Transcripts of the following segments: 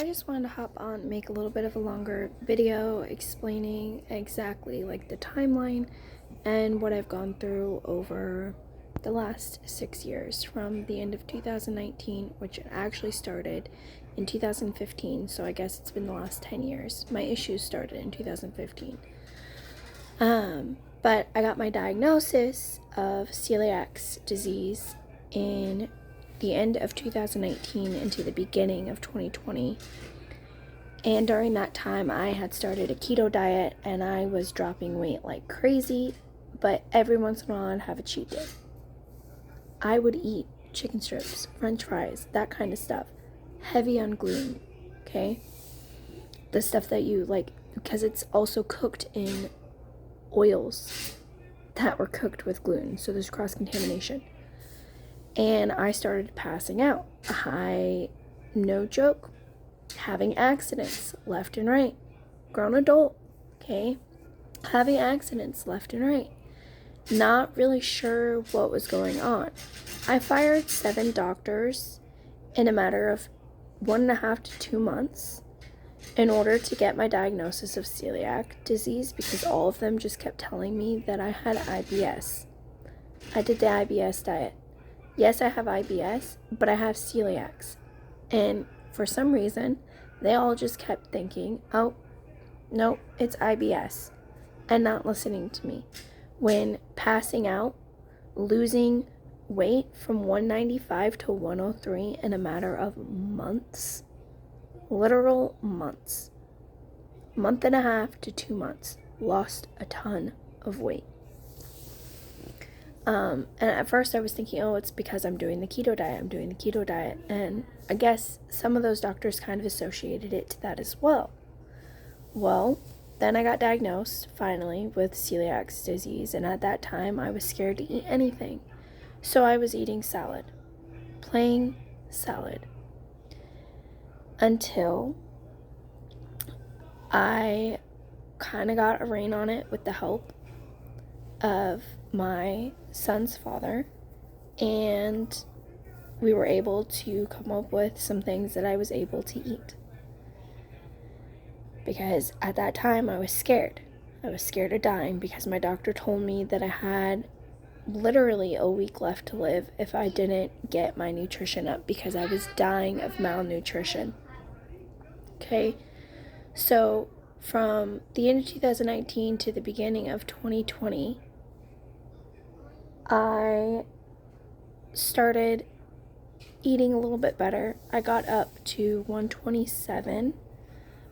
I just wanted to hop on, make a little bit of a longer video explaining exactly like the timeline and what I've gone through over the last 6 years from the end of 2019, which actually started in 2015. So I guess it's been the last 10 years. My issues started in 2015. But I got my diagnosis of celiac disease in the end of 2019 into the beginning of 2020. And during that time, I had started a keto diet and I was dropping weight like crazy, but every once in a while I'd have a cheat day. I would eat chicken strips, french fries, that kind of stuff. Heavy on gluten, okay? The stuff that you like, because it's also cooked in oils that were cooked with gluten, so there's cross-contamination. And I started passing out. No joke, having accidents left and right. Grown adult, okay? Having accidents left and right. Not really sure what was going on. I fired 7 doctors in a matter of 1.5 to 2 months in order to get my diagnosis of celiac disease because all of them just kept telling me that I had IBS. I did the IBS diet. Yes, I have IBS, but I have celiac. And for some reason, they all just kept thinking, oh, no, it's IBS, and not listening to me. When passing out, losing weight from 195 to 103 in a matter of months, literal months, 1.5 to 2 months, lost a ton of weight. And at first I was thinking, oh, it's because I'm doing the keto diet. And I guess some of those doctors kind of associated it to that as well. Well, then I got diagnosed, finally, with celiac disease. And at that time, I was scared to eat anything. So I was eating salad. Plain salad. Until I kind of got a rein on it with the help of my son's father, and we were able to come up with some things that I was able to eat. Because at that time I was scared. I was scared of dying because my doctor told me that I had literally a week left to live if I didn't get my nutrition up because I was dying of malnutrition. Okay, so from the end of 2019 to the beginning of 2020, I started eating a little bit better. I got up to 127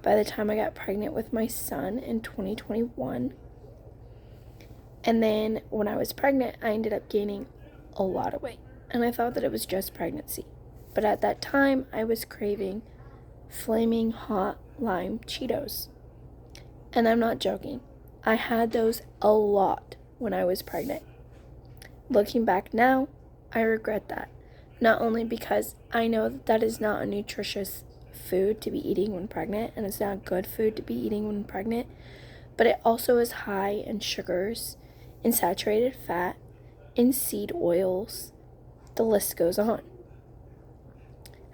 by the time I got pregnant with my son in 2021. And then when I was pregnant, I ended up gaining a lot of weight. And I thought that it was just pregnancy. But at that time, I was craving flaming hot lime Cheetos. And I'm not joking. I had those a lot when I was pregnant. Looking back now, I regret that. Not only because I know that is not a nutritious food to be eating when pregnant, and it's not good food to be eating when pregnant, but it also is high in sugars, in saturated fat, in seed oils. The list goes on.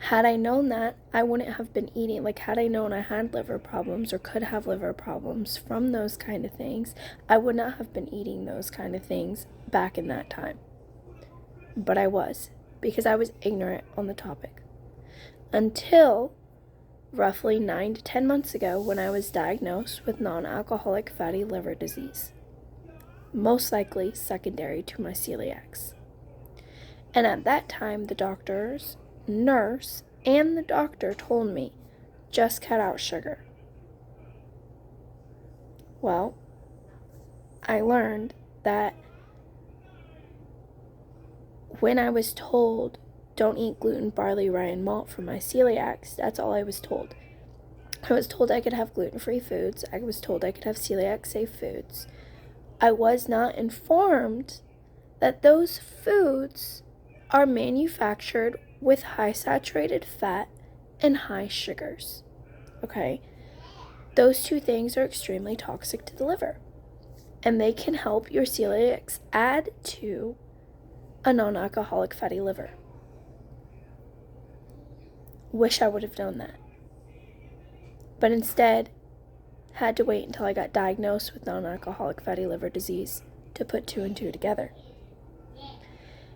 Had I known that, I wouldn't have been eating. Had I known I had liver problems or could have liver problems from those kind of things, I would not have been eating those kind of things back in that time. But I was, because I was ignorant on the topic. Until roughly 9 to 10 months ago when I was diagnosed with non-alcoholic fatty liver disease. Most likely secondary to my celiac. And at that time, the nurse, and the doctor told me, just cut out sugar. Well, I learned that when I was told, don't eat gluten, barley, rye, and malt for my celiac, that's all I was told. I was told I could have gluten-free foods. I was told I could have celiac-safe foods. I was not informed that those foods are manufactured with high saturated fat and high sugars. Okay? Those two things are extremely toxic to the liver. And they can help your celiac add to a non-alcoholic fatty liver. Wish I would have known that. but instead had to wait until I got diagnosed with non-alcoholic fatty liver disease to put 2 and 2 together.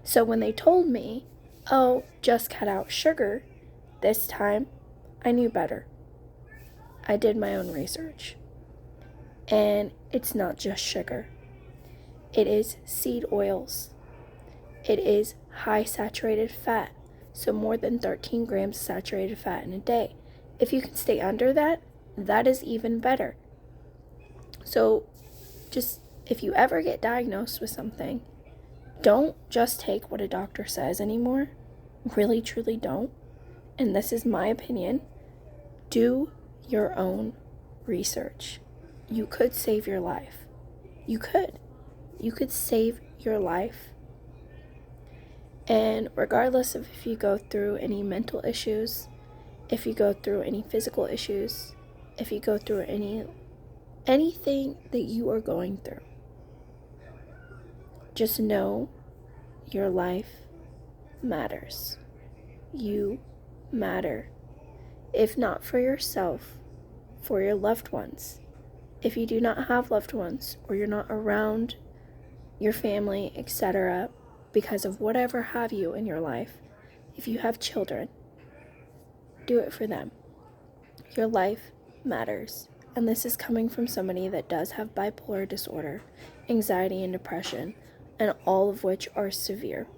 So when they told me, oh, just cut out sugar, this time I knew better. I did my own research. And it's not just sugar. It is seed oils. It is high saturated fat, so more than 13 grams of saturated fat in a day. If you can stay under that, that is even better. So just if you ever get diagnosed with something, don't just take what a doctor says anymore. Really, truly don't. And this is my opinion. Do your own research. You could save your life. You could. You could save your life. And regardless of if you go through any mental issues, if you go through any physical issues, if you go through anything that you are going through, just know your life matters. You matter. If not for yourself, for your loved ones. If you do not have loved ones, or you're not around your family, etc., because of whatever have you in your life, if you have children, do it for them. Your life matters. And this is coming from somebody that does have bipolar disorder, anxiety and depression, and all of which are severe.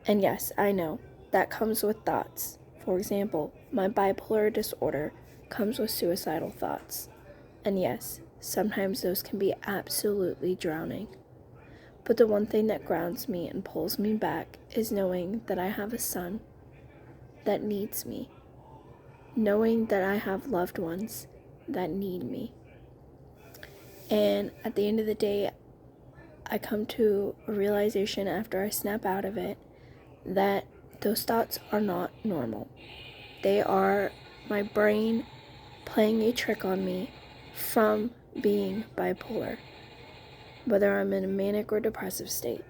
And yes, I know, that comes with thoughts. For example, my bipolar disorder comes with suicidal thoughts. And yes, sometimes those can be absolutely drowning. But the one thing that grounds me and pulls me back is knowing that I have a son that needs me. Knowing that I have loved ones that need me. And at the end of the day, I come to a realization after I snap out of it that those thoughts are not normal. They are my brain playing a trick on me from being bipolar, whether I'm in a manic or depressive state.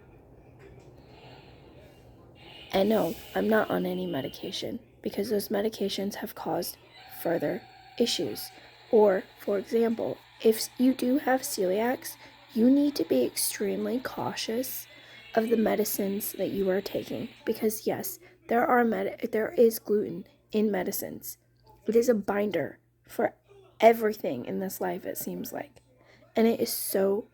And no, I'm not on any medication because those medications have caused further issues. Or, for example, if you do have celiacs, you need to be extremely cautious of the medicines that you are taking because yes, there is gluten in medicines. It is a binder for everything in this life, it seems like. And it is so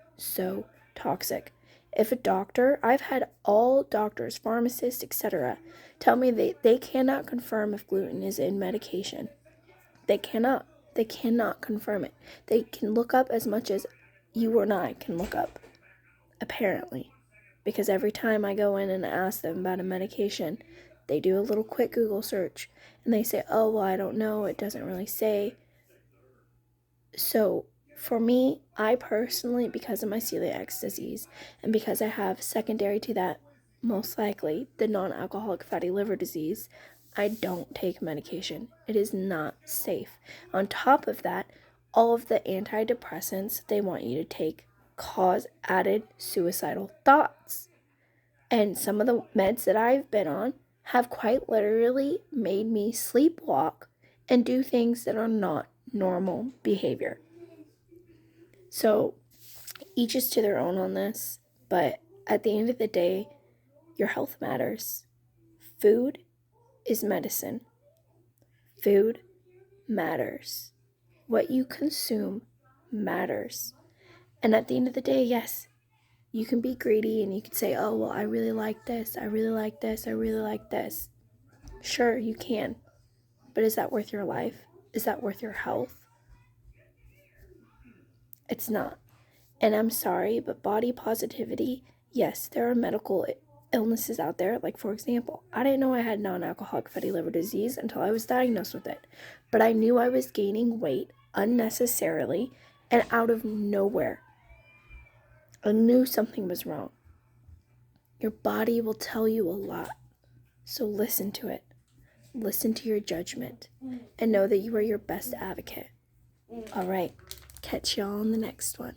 toxic. If a doctor, I've had all doctors, pharmacists, etc., tell me they cannot confirm if gluten is in medication. They cannot confirm it. They can look up as much as you or I can look up, apparently. Because every time I go in and ask them about a medication, they do a little quick Google search and they say, oh, well, I don't know, it doesn't really say. So for me, I personally, because of my celiac disease and because I have secondary to that, most likely, the non-alcoholic fatty liver disease, I don't take medication. It is not safe. On top of that, all of the antidepressants they want you to take cause added suicidal thoughts. And some of the meds that I've been on have quite literally made me sleepwalk and do things that are not normal behavior. So each is to their own on this, but at the end of the day, your health matters. Food is medicine. Food matters. What you consume matters. And at the end of the day, yes, you can be greedy and you can say, oh, well, I really like this, I really like this, I really like this. Sure, you can. But is that worth your life? Is that worth your health? It's not. And I'm sorry, but body positivity, yes, there are medical illnesses out there. Like, for example, I didn't know I had non-alcoholic fatty liver disease until I was diagnosed with it. But I knew I was gaining weight unnecessarily and out of nowhere. I knew something was wrong. Your body will tell you a lot. So listen to it. Listen to your judgment. And know that you are your best advocate. All right. Catch y'all on the next one.